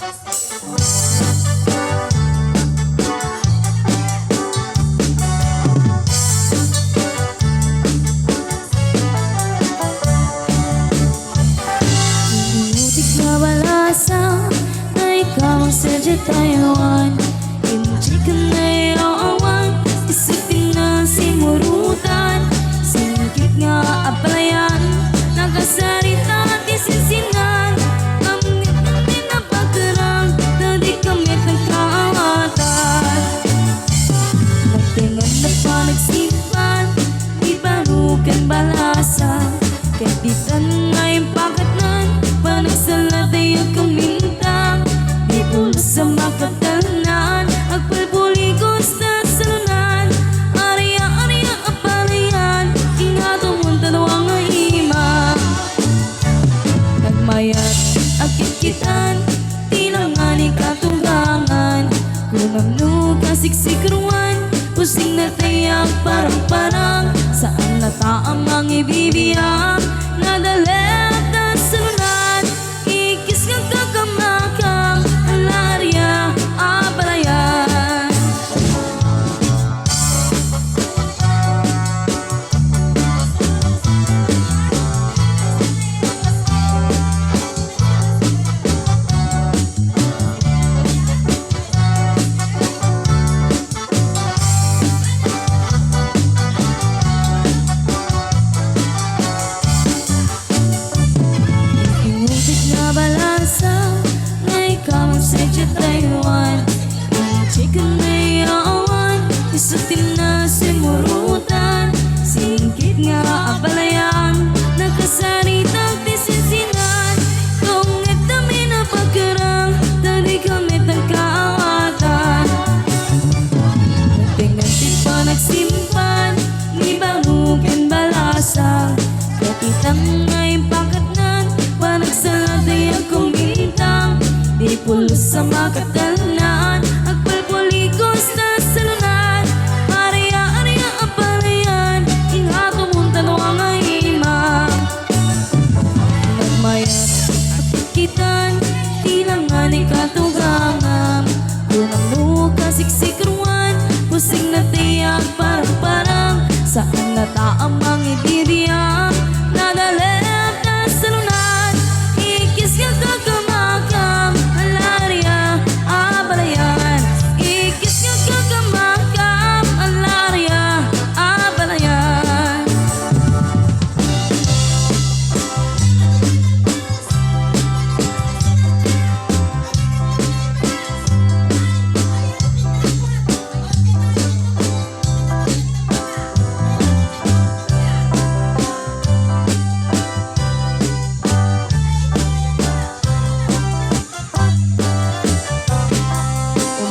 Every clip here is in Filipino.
Inutik na balasa na ikaw ang sadya Taiwan. Hindi ka na iawan, isipin na simurutan. Singkit nga Abalayan, nakasarita at isinsinan. Kamit na pinapagkarang, na di kamit nagkaawatan. Nagtingan na pa nagsimpan, di barukan balasa. Kapitan nga'y pakatnan, panagsalat ay kamintang. Di pulos sa makatanan, agpalpuligos na salunan. Arya, Arya, Abalayan, ingatong mong dalawang ima. Nagmayat, agkikitan, tinangani katunggangan. Kunamno kasiksikruan, pusing na tayak parang-parang. Saan nataang ang ibibiyang, nadalap na salunan. Ikis kang kakamakang, Arya, Abalayan. Inutik na balasa na ikaw ang sadya Taiwan. Hindi ka na iawan, isutin na simurutan. Singkit nga Abalayan, nakasarita at isinsinan. Kungit na minapagkarang, na di kamit nagkaawatan. Nagtingantin pa nagsimpan, di barukan balasa. Kapitang nga'y pakatnan, panagsalat ay kumintang. Di pulos sa makatanan, agpalpuligos na salunan. Arya, Arya, Abalayan, ingatong mong dalawang ima. Nagmayat at kikitan, tinangani katunggangan. Kunamno kasiksikruan, pusing na tiyak parang-parang. Saan nataang ang ibibiyang, nadalap na salunan. Ikis ka kakamakam, Arya, Abalayan. Ikis ka kakamakam, Arya, Abalayan.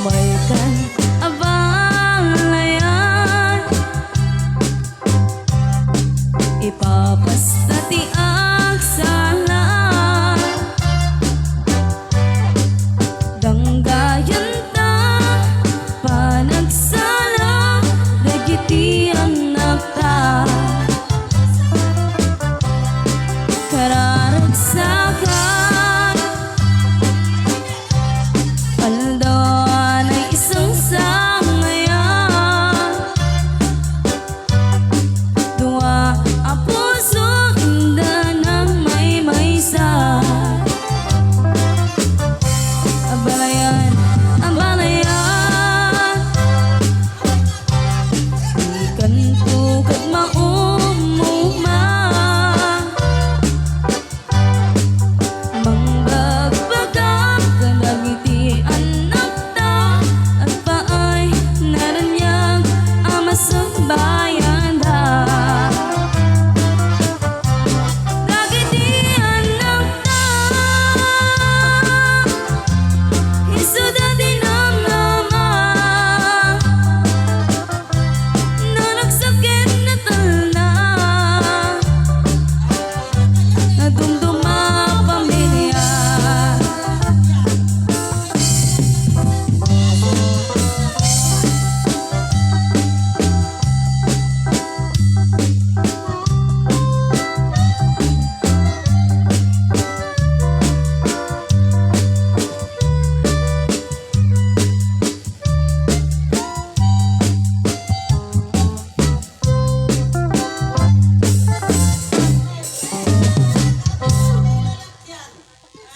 Umaykan, Abalayan, ipapastati ang sala. Gangga